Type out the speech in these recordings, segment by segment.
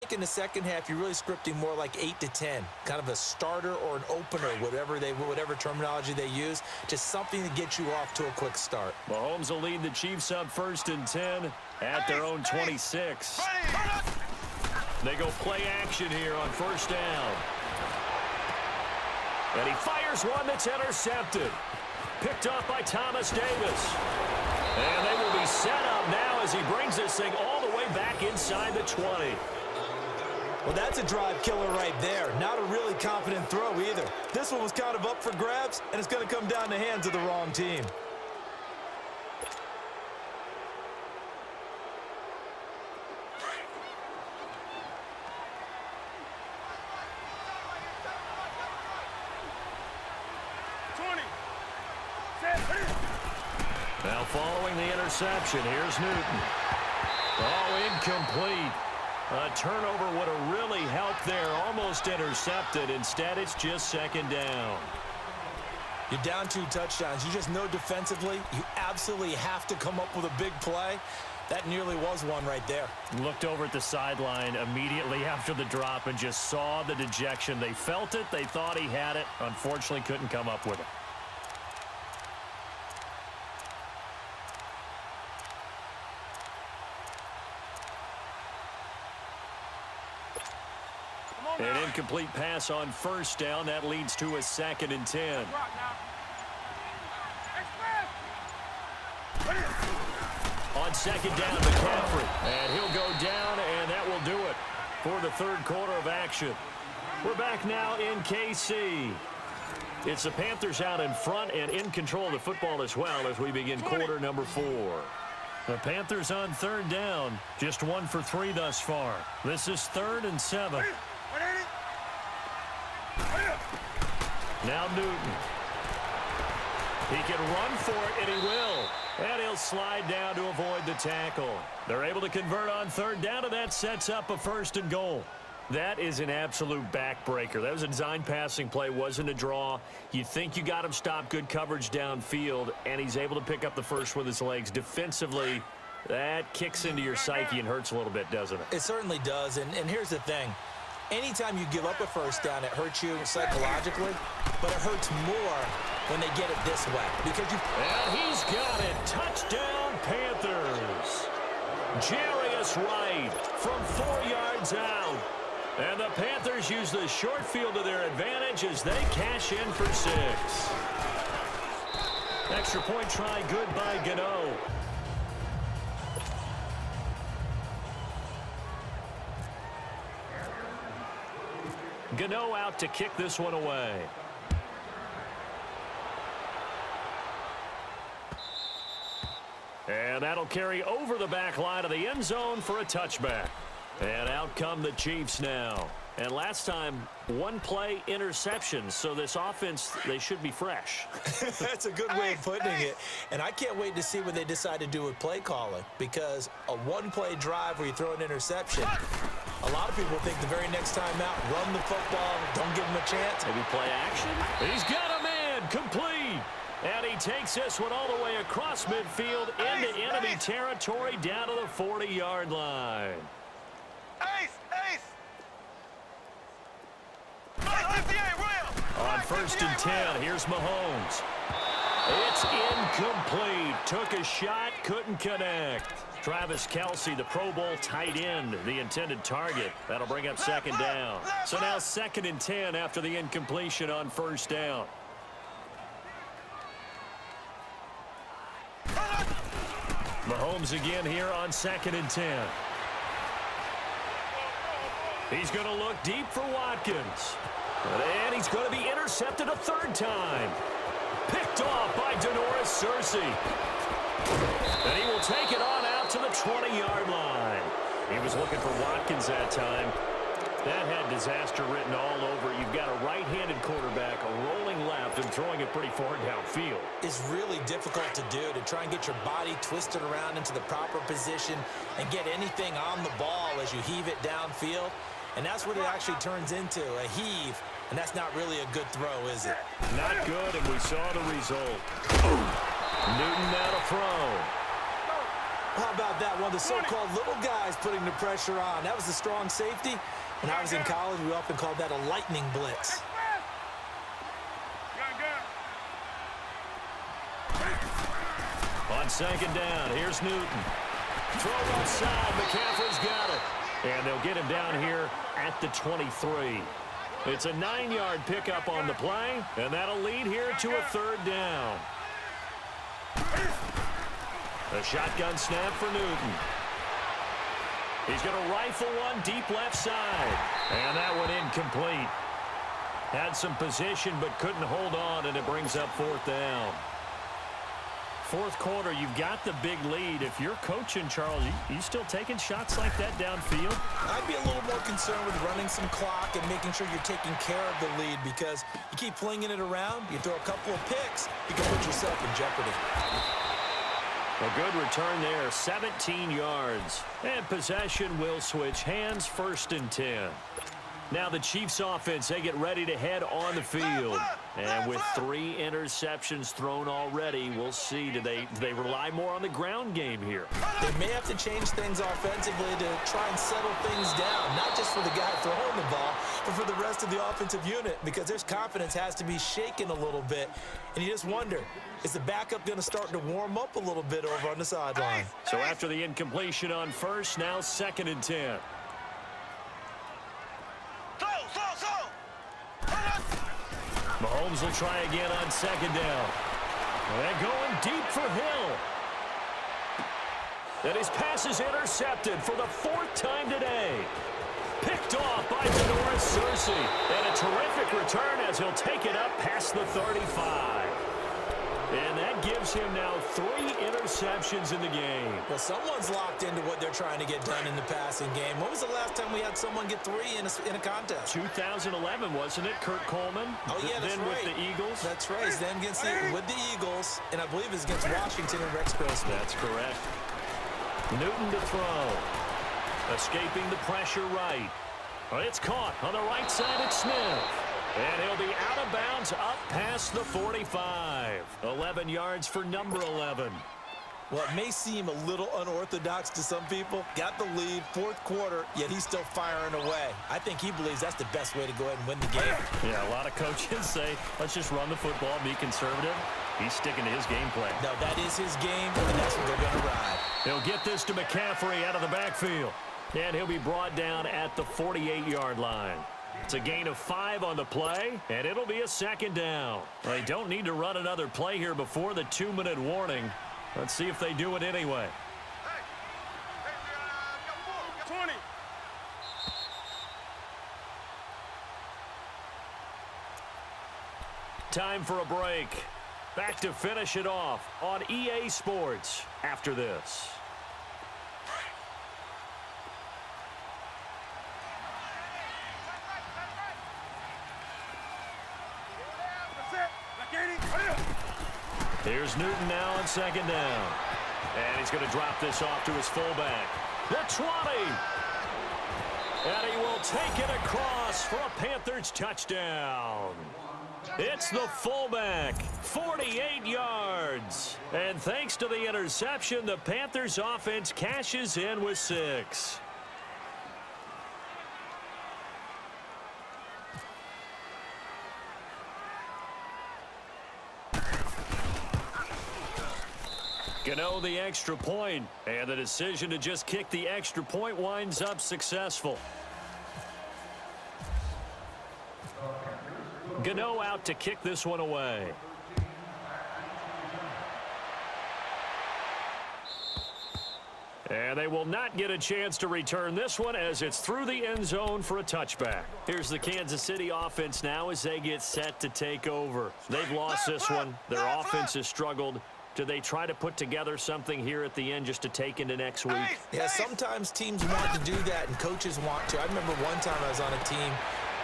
think in the second half, you're really scripting more like 8 to 10, kind of a starter or an opener, whatever terminology they use, just something to get you off to a quick start. Mahomes will lead the Chiefs up 1st and 10 at their own 26. They go play action here on 1st down. And he fires one that's intercepted. Picked off by Thomas Davis. And they will be set up now as he brings this thing all the way back inside the 20. Well, that's a drive killer right there. Not a really confident throw either. This one was kind of up for grabs, and it's going to come down the hands of the wrong team. Now following the interception, here's Newton. Oh, incomplete. A turnover would have really helped there. Almost intercepted. Instead, it's just 2nd down. You're down 2 touchdowns. You just know defensively you absolutely have to come up with a big play. That nearly was one right there. Looked over at the sideline immediately after the drop and just saw the dejection. They felt it. They thought he had it. Unfortunately, couldn't come up with it. An incomplete pass on 1st down. That leads to a 2nd and 10. On 2nd down, McCaffrey. And he'll go down, and that will do it for the 3rd quarter of action. We're back now in KC. It's the Panthers out in front and in control of the football as well as we begin quarter number 4. The Panthers on 3rd down. Just 1 for 3 thus far. This is 3rd and 7. Now Newton. He can run for it, and he will. And he'll slide down to avoid the tackle. They're able to convert on 3rd down, and that sets up a 1st and goal. That is an absolute backbreaker. That was a design passing play, wasn't a draw. You think you got him stopped, good coverage downfield, and he's able to pick up the first with his legs. Defensively, that kicks into your psyche and hurts a little bit, doesn't it? It certainly does, and here's the thing. Anytime you give up a 1st down, it hurts you psychologically, but it hurts more when they get it this way. Because you... And he's got it. Touchdown, Panthers. Jarius Wright from 4 yards out. And the Panthers use the short field to their advantage as they cash in for 6. Extra point try good by Gano. Gano out to kick this one away. And that'll carry over the back line of the end zone for a touchback. And out come the Chiefs now. And last time, 1 play interception. So this offense, they should be fresh. That's a good way of putting it. And I can't wait to see what they decide to do with play calling. Because a 1-play drive where you throw an interception, a lot of people think the very next time out, run the football, don't give them a chance. Maybe play action. He's got a man, complete. And he takes this one all the way across midfield into enemy territory down to the 40-yard line. On 1st and 10, here's Mahomes. It's incomplete. Took a shot, couldn't connect. Travis Kelce, the Pro Bowl tight end, the intended target. That'll bring up 2nd down. So now 2nd and 10 after the incompletion on 1st down. Mahomes again here on 2nd and 10. He's going to look deep for Watkins. And he's going to be intercepted a 3rd time. Picked off by Denoris Searcy. And he will take it on out to the 20-yard line. He was looking for Watkins that time. That had disaster written all over it. You've got a right-handed quarterback, a rolling left, and throwing it pretty far downfield. It's really difficult to do, to try and get your body twisted around into the proper position and get anything on the ball as you heave it downfield. And that's what it actually turns into, a heave. And that's not really a good throw, is it? Not good, and we saw the result. Newton now to throw. How about that? One of the so-called little guys putting the pressure on. That was the strong safety. When I was in college, we often called that a lightning blitz. On second down, here's Newton. Throw outside, McCaffrey's got it. And they'll get him down here at the 23. It's a 9-yard pickup on the play, and that'll lead here to a third down. A shotgun snap for Newton. He's going to rifle one deep left side. And that one incomplete. Had some position but couldn't hold on, and it brings up fourth down. Fourth quarter, you've got the big lead. If you're coaching, Charles, you still taking shots like that downfield? I'd be a little more concerned with running some clock and making sure you're taking care of the lead, because you keep flinging it around, you throw a couple of picks, you can put yourself in jeopardy. A good return there, 17 yards. And possession will switch hands, 1st and 10. Now the Chiefs offense, they get ready to head on the field. And with 3 interceptions thrown already, we'll see. Do they rely more on the ground game here? They may have to change things offensively to try and settle things down, not just for the guy throwing the ball, but for the rest of the offensive unit, because their confidence has to be shaken a little bit. And you just wonder, is the backup going to start to warm up a little bit over on the sideline? So after the incompletion on first, now 2nd and 10. Mahomes will try again on 2nd down. And going deep for Hill. And his pass is intercepted for the 4th time today. Picked off by Denoris Searcy. And a terrific return as he'll take it up past the 35. And that gives him now 3 interceptions in the game. Well, someone's locked into what they're trying to get done in the passing game. When was the last time we had someone get 3 in a contest? 2011, wasn't it? Kurt Coleman? Oh, yeah, that's then right. with the Eagles? That's right. Then against with the Eagles, and I believe it's against Washington and Rex Grossman. That's correct. Newton to throw. Escaping the pressure right. It's caught on the right side at Smith. And he'll be out of bounds up past the 45. 11 yards for number 11. Well, it may seem a little unorthodox to some people. Got the lead, 4th quarter, yet he's still firing away. I think he believes that's the best way to go ahead and win the game. Yeah, a lot of coaches say, let's just run the football, be conservative. He's sticking to his game plan. No, that is his game, and that's what they're going to ride. He'll get this to McCaffrey out of the backfield. And he'll be brought down at the 48-yard line. It's a gain of 5 on the play, and it'll be a 2nd down. They don't need to run another play here before the 2-minute warning. Let's see if they do it anyway. 20. Time for a break. Back to finish it off on EA Sports after this. Here's Newton now on 2nd down. And he's going to drop this off to his fullback. The 20. And he will take it across for a Panthers touchdown. It's the fullback, 48 yards. And thanks to the interception, the Panthers offense cashes in with 6. Gano the extra point, and the decision to just kick the extra point winds up successful. Gano out to kick this one away. And they will not get a chance to return this one as it's through the end zone for a touchback. Here's the Kansas City offense now as they get set to take over. They've lost this one. Their offense has struggled. Do they try to put together something here at the end just to take into next week? Yeah, sometimes teams want to do that and coaches want to. I remember one time I was on a team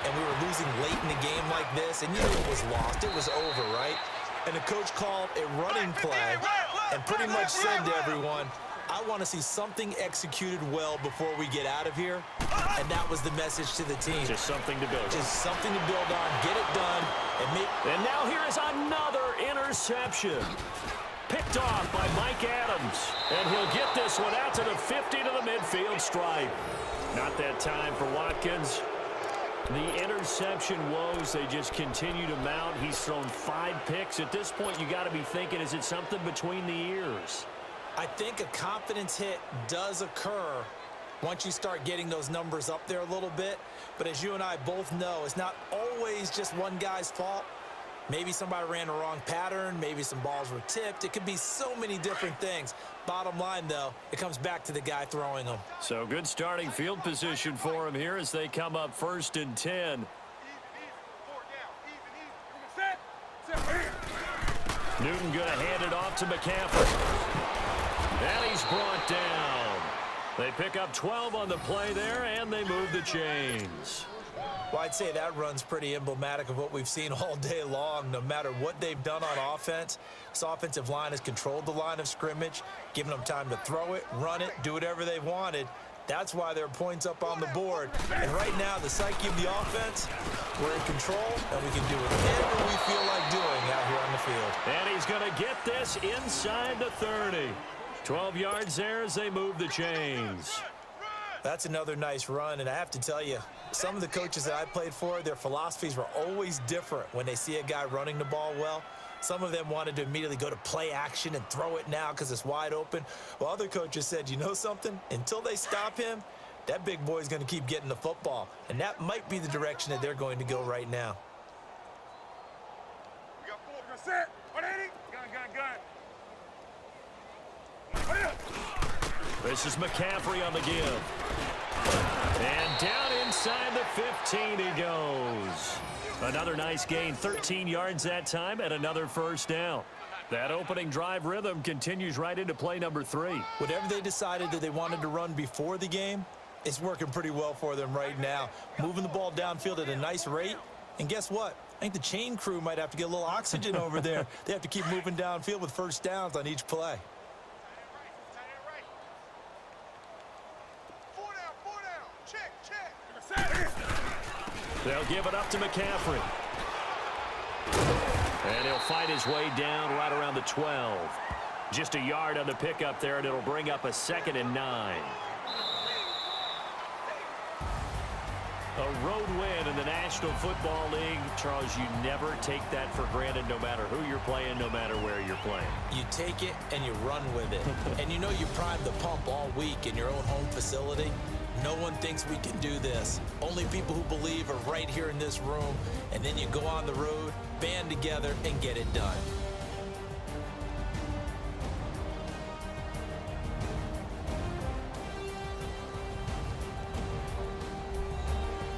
and we were losing late in a game like this, and you knew it was lost. It was over, right? And the coach called a running play and pretty much said to everyone, I want to see something executed well before we get out of here. And that was the message to the team. Just something to build on. Just something to build on, get it done. And now here is another interception. Picked off by Mike Adams. Adams. And he'll get this one out to the 50 to the midfield stripe. Not that time for Watkins. The interception woes, they just continue to mount. He's thrown 5 picks. At this point, you got to be thinking, is it something between the ears? I think a confidence hit does occur once you start getting those numbers up there a little bit. But as you and I both know, it's not always just one guy's fault. Maybe somebody ran the wrong pattern. Maybe some balls were tipped. It could be so many different things. Bottom line, though, it comes back to the guy throwing them. So good starting field position for him here as they come up 1st and 10. Newton going to hand it off to McCaffrey. And he's brought down. They pick up 12 on the play there, and they move the chains. Well, I'd say that run's pretty emblematic of what we've seen all day long. No matter what they've done on offense, this offensive line has controlled the line of scrimmage, given them time to throw it, run it, do whatever they wanted. That's why there are points up on the board. And right now, the psyche of the offense, we're in control, and we can do whatever we feel like doing out here on the field. And he's going to get this inside the 30. 12 yards there as they move the chains. That's another nice run, and I have to tell you, some of the coaches that I played for, their philosophies were always different when they see a guy running the ball well. Some of them wanted to immediately go to play action and throw it now because it's wide open. While other coaches said, you know something? Until they stop him, that big boy's going to keep getting the football. And that might be the direction that they're going to go right now. We got 4 set. 180. Gun. This is McCaffrey on the give. And down inside the 15 he goes. Another nice gain, 13 yards that time, and another first down. That opening drive rhythm continues right into play number 3. Whatever they decided that they wanted to run before the game, it's working pretty well for them right now. Moving the ball downfield at a nice rate. And guess what? I think the chain crew might have to get a little oxygen over there. They have to keep moving downfield with first downs on each play. They'll give it up to McCaffrey. And he'll fight his way down right around the 12. Just a yard on the pickup there, and it'll bring up a 2nd and 9. A road win in the National Football League. Charles, you never take that for granted no matter who you're playing, no matter where you're playing. You take it and you run with it. And you know you primed the pump all week in your own home facility. No one thinks we can do this. Only people who believe are right here in this room. And then you go on the road, band together, and get it done.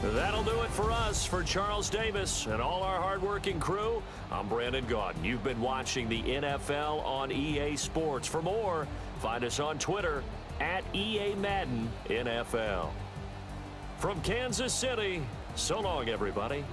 That'll do it for us. For Charles Davis and all our hardworking crew, I'm Brandon Gaudin. You've been watching the NFL on EA Sports. For more, find us on Twitter at EA Madden NFL. From Kansas City, so long, everybody.